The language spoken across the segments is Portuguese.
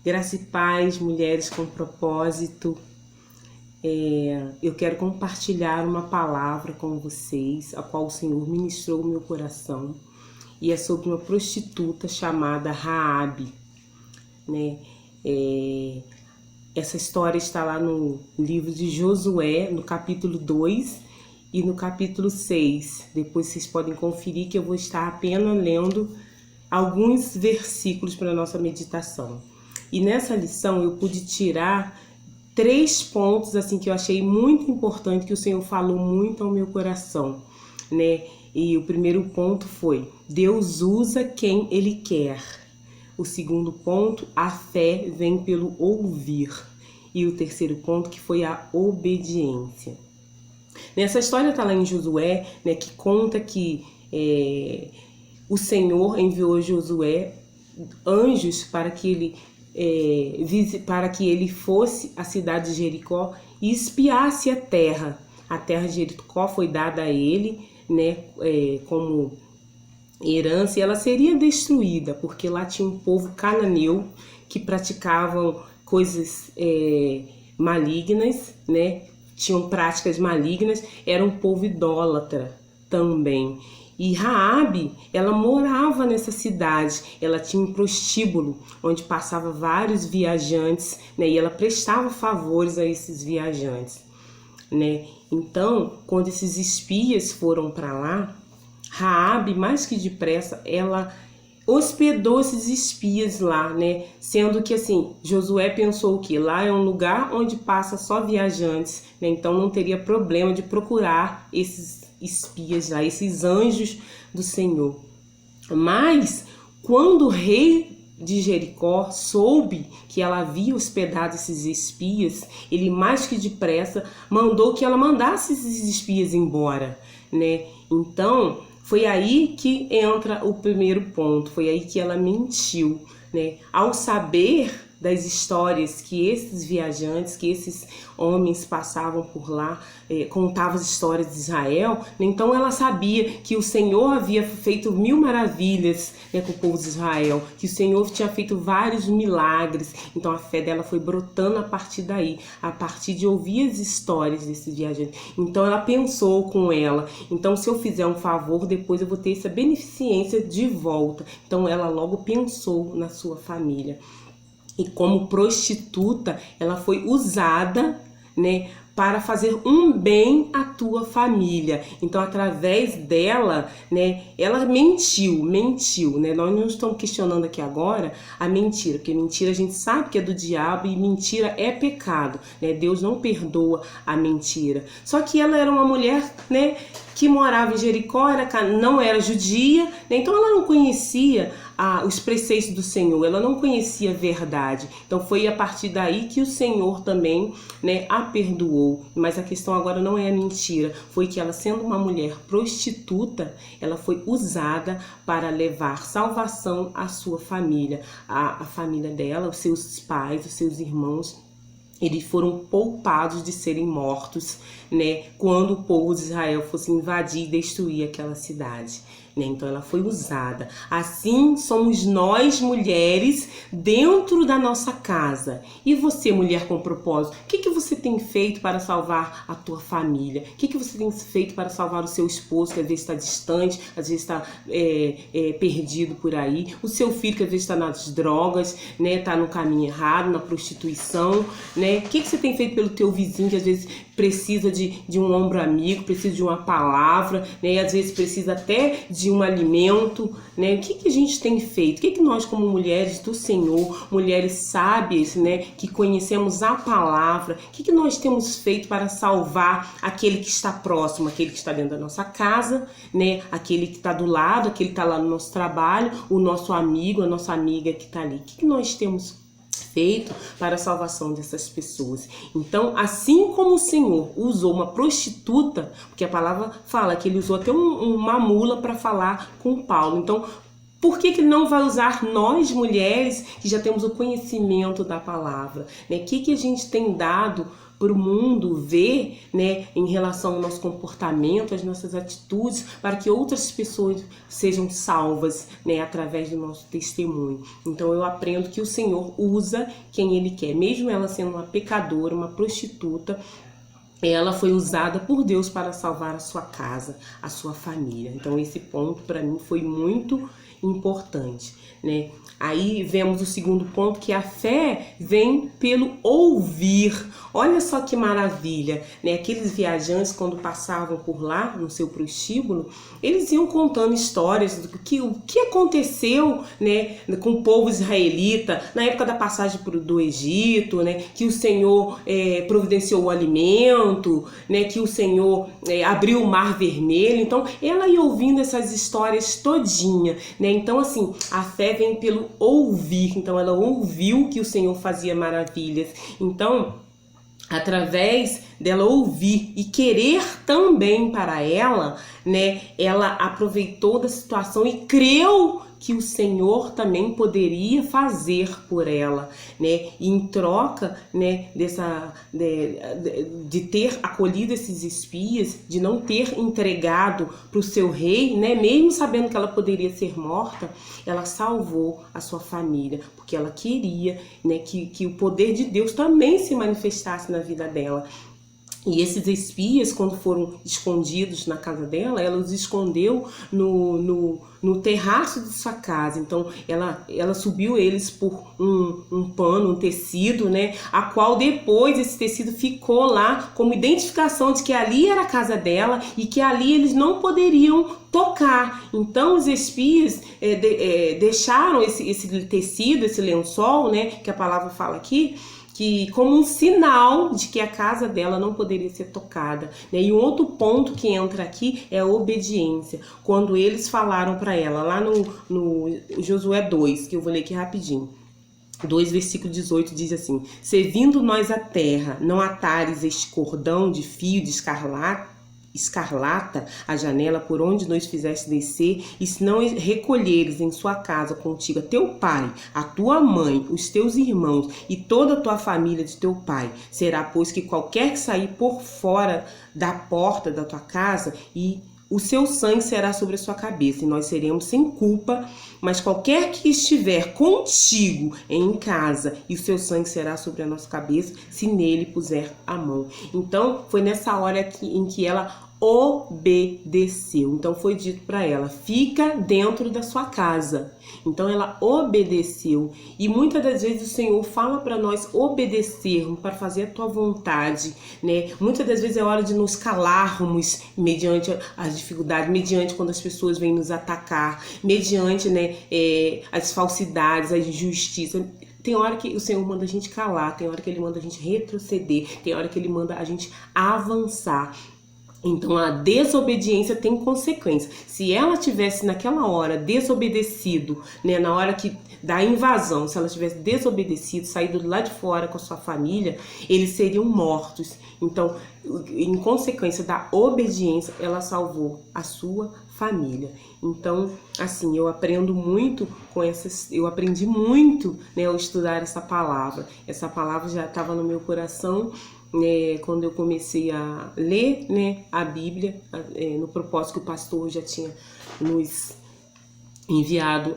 Graça e paz, mulheres com propósito. Eu quero compartilhar uma palavra com vocês, a qual o Senhor ministrou no meu coração, e é sobre uma prostituta chamada Raabe, né? Essa história está lá no livro de Josué, no capítulo 2 e no capítulo 6. Depois vocês podem conferir que eu vou estar apenas lendo alguns versículos para a nossa meditação. E nessa lição eu pude tirar 3 pontos assim que eu achei muito importante, que o Senhor falou muito ao meu coração, né? E o primeiro ponto foi: Deus usa quem Ele quer. O segundo ponto, a fé vem pelo ouvir. E o terceiro ponto, que foi a obediência. Nessa história está lá em Josué, né, que conta que o Senhor enviou Josué anjos para que ele fosse à cidade de Jericó e espiasse a terra. A terra de Jericó foi dada a ele, né, como herança, e ela seria destruída, porque lá tinha um povo cananeu que praticavam coisas malignas, né? Tinham práticas malignas, era um povo idólatra também. E Raabe, ela morava nessa cidade, ela tinha um prostíbulo onde passava vários viajantes, né? E ela prestava favores a esses viajantes, né? Então, quando esses espias foram para lá, Raabe, mais que depressa, ela hospedou esses espias lá, né? Sendo que assim, Josué pensou que lá é um lugar onde passa só viajantes, né? Então não teria problema de procurar esses espias lá, esses anjos do Senhor. Mas quando o rei de Jericó soube que ela havia hospedado esses espias, ele mais que depressa mandou que ela mandasse esses espias embora, né? Então foi aí que entra o primeiro ponto, foi aí que ela mentiu, né? Ao saber das histórias que esses viajantes, que esses homens passavam por lá, contavam as histórias de Israel, né? Então ela sabia que o Senhor havia feito 1000 maravilhas, né, com o povo de Israel, que o Senhor tinha feito vários milagres. Então a fé dela foi brotando a partir daí, a partir de ouvir as histórias desses viajantes. Então ela pensou com ela: então se eu fizer um favor, depois eu vou ter essa beneficência de volta. Então ela logo pensou na sua família. E como prostituta, ela foi usada, né, para fazer um bem à tua família. Então, através dela, né, ela mentiu, né? Nós não estamos questionando aqui agora a mentira, porque mentira a gente sabe que é do diabo e mentira é pecado, né? Deus não perdoa a mentira. Só que ela era uma mulher, né, que morava em Jericó, não era judia, né? Então ela não conhecia os preceitos do Senhor, ela não conhecia a verdade. Então foi a partir daí que o Senhor também, né, a perdoou. Mas a questão agora não é a mentira, foi que ela, sendo uma mulher prostituta, ela foi usada para levar salvação à sua família, a família dela, os seus pais, os seus irmãos. Eles foram poupados de serem mortos, né, quando o povo de Israel fosse invadir e destruir aquela cidade, né? Então ela foi usada. Assim somos nós, mulheres, dentro da nossa casa. E você, mulher com propósito, o que você tem feito para salvar a tua família? O que você tem feito para salvar o seu esposo, que às vezes está distante, às vezes está perdido por aí? O seu filho, que às vezes está nas drogas, né, está no caminho errado, na prostituição, né? O que você tem feito pelo teu vizinho, que às vezes precisa de um ombro amigo, precisa de uma palavra, né? E às vezes precisa até de um alimento, né? O que a gente tem feito? O que nós, como mulheres do Senhor, mulheres sábias, né, que conhecemos a palavra, o que nós temos feito para salvar aquele que está próximo, aquele que está dentro da nossa casa, né? Aquele que está do lado, aquele que está lá no nosso trabalho, o nosso amigo, a nossa amiga que está ali. O que nós temos feito para a salvação dessas pessoas? Então, assim como o Senhor usou uma prostituta, porque a palavra fala que ele usou até uma mula para falar com Paulo. Então, Por que que ele não vai usar nós, mulheres, que já temos o conhecimento da palavra? Né? O que a gente tem dado para o mundo ver, né, em relação ao nosso comportamento, às nossas atitudes, para que outras pessoas sejam salvas, né, através do nosso testemunho. Então eu aprendo que o Senhor usa quem Ele quer, mesmo ela sendo uma pecadora, uma prostituta, ela foi usada por Deus para salvar a sua casa, a sua família. Então esse ponto para mim foi muito importante, né? Aí vemos o segundo ponto, que a fé vem pelo ouvir. Olha só que maravilha, né? Aqueles viajantes, quando passavam por lá, no seu prostíbulo, eles iam contando histórias do que o que aconteceu, né, com o povo israelita na época da passagem do Egito, né? Que o Senhor providenciou o alimento, né? Que o Senhor abriu o mar vermelho. Então, ela ia ouvindo essas histórias todinha, né? Então, assim, a fé vem pelo ouvir. Então ela ouviu que o Senhor fazia maravilhas. Então, através dela ouvir e querer também para ela, né, ela aproveitou da situação e creu que o Senhor também poderia fazer por ela, né? E em troca, né, de ter acolhido esses espias, de não ter entregado para o seu rei, né, mesmo sabendo que ela poderia ser morta, ela salvou a sua família, porque ela queria, né, que o poder de Deus também se manifestasse na vida dela. E esses espias, quando foram escondidos na casa dela, ela os escondeu no terraço de sua casa. Então ela subiu eles por um pano, um tecido, né? A qual depois esse tecido ficou lá como identificação de que ali era a casa dela e que ali eles não poderiam tocar. Então os espias deixaram esse tecido, esse lençol, né? Que a palavra fala aqui, que como um sinal de que a casa dela não poderia ser tocada, né? E um outro ponto que entra aqui é a obediência. Quando eles falaram para ela, lá no Josué 2, que eu vou ler aqui rapidinho, 2, versículo 18, diz assim: servindo nós a terra, não atares este cordão de fio de escarlata a janela por onde nos fizeste descer, e se não recolheres em sua casa contigo a teu pai, a tua mãe, os teus irmãos e toda a tua família de teu pai, será pois que qualquer que sair por fora da porta da tua casa, e o seu sangue será sobre a sua cabeça, e nós seremos sem culpa, mas qualquer que estiver contigo em casa, e o seu sangue será sobre a nossa cabeça, se nele puser a mão. Então, foi nessa hora em que ela obedeceu. Então foi dito para ela: fica dentro da sua casa. Então ela obedeceu. E muitas das vezes o Senhor fala para nós obedecermos, para fazer a tua vontade, né? Muitas das vezes é hora de nos calarmos mediante as dificuldades, mediante quando as pessoas vêm nos atacar, mediante, né, as falsidades, a injustiça. Tem hora que o Senhor manda a gente calar, tem hora que Ele manda a gente retroceder, tem hora que Ele manda a gente avançar. Então a desobediência tem consequência. Se ela tivesse naquela hora desobedecido, né, na hora da invasão, se ela tivesse desobedecido, saído lá de fora com a sua família, eles seriam mortos. Então, em consequência da obediência, ela salvou a sua família. Então, assim, eu aprendi muito, né, ao estudar essa palavra. Essa palavra já estava no meu coração, quando eu comecei a ler, né, a Bíblia, no propósito que o pastor já tinha nos enviado,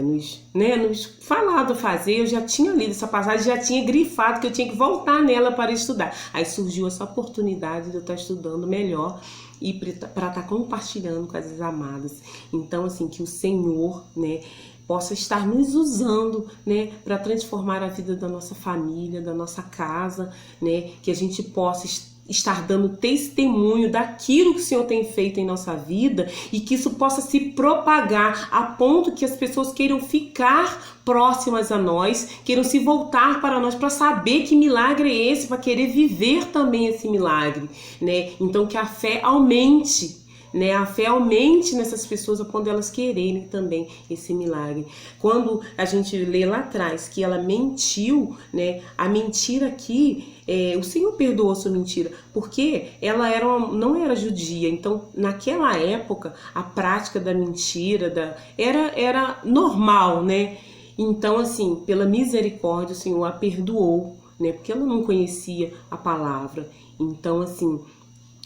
nos falado a fazer. Eu já tinha lido essa passagem, já tinha grifado que eu tinha que voltar nela para estudar. Aí surgiu essa oportunidade de eu estar estudando melhor e para estar compartilhando com as amadas. Então, assim, que o Senhor, né, possa estar nos usando, né, para transformar a vida da nossa família, da nossa casa, né, que a gente possa estar dando testemunho daquilo que o Senhor tem feito em nossa vida e que isso possa se propagar a ponto que as pessoas queiram ficar próximas a nós, queiram se voltar para nós para saber que milagre é esse, para querer viver também esse milagre, né? Então que a fé aumente, né? A fé aumente nessas pessoas quando elas quererem também esse milagre. Quando a gente lê lá atrás que ela mentiu, né? A mentira aqui, o Senhor perdoou a sua mentira, porque ela não era judia. Então, naquela época, a prática da mentira era normal, né? Então, assim, pela misericórdia, o Senhor a perdoou, né? Porque ela não conhecia a palavra. Então, assim,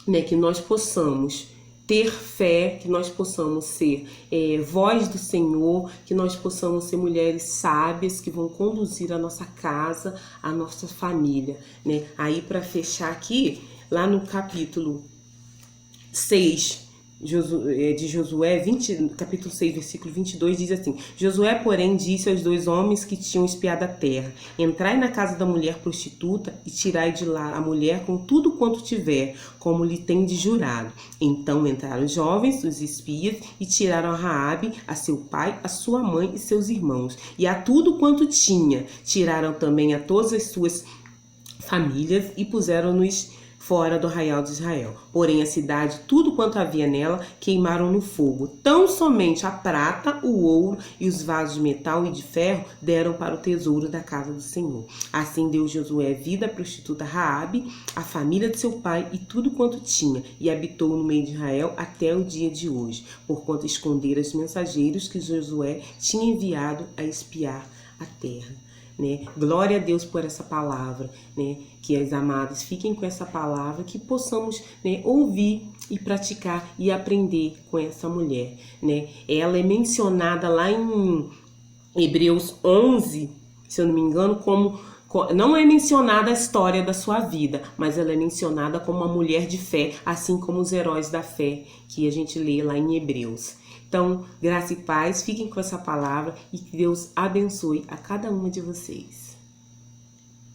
né, que nós possamos ter fé, que nós possamos ser voz do Senhor, que nós possamos ser mulheres sábias que vão conduzir a nossa casa, a nossa família, né? Aí, para fechar aqui, lá no capítulo 6 de Josué, capítulo 6, versículo 22, diz assim: Josué, porém, disse aos 2 homens que tinham espiado a terra: entrai na casa da mulher prostituta e tirai de lá a mulher com tudo quanto tiver, como lhe tendes jurado. Então entraram os jovens, os espias, e tiraram a Raabe, a seu pai, a sua mãe e seus irmãos, e a tudo quanto tinha. Tiraram também a todas as suas famílias e puseram-nos fora do arraial de Israel. Porém a cidade, tudo quanto havia nela, queimaram no fogo. Tão somente a prata, o ouro e os vasos de metal e de ferro deram para o tesouro da casa do Senhor. Assim deu Josué vida à prostituta Raabe, a família de seu pai e tudo quanto tinha, e habitou no meio de Israel até o dia de hoje, porquanto esconderam os mensageiros que Josué tinha enviado a espiar a terra. Né? Glória a Deus por essa palavra, né? Que as amadas fiquem com essa palavra, que possamos, né, ouvir e praticar e aprender com essa mulher, né? Ela é mencionada lá em Hebreus 11, se eu não me engano, não é mencionada a história da sua vida, mas ela é mencionada como uma mulher de fé, assim como os heróis da fé que a gente lê lá em Hebreus. Então, graça e paz, fiquem com essa palavra e que Deus abençoe a cada uma de vocês.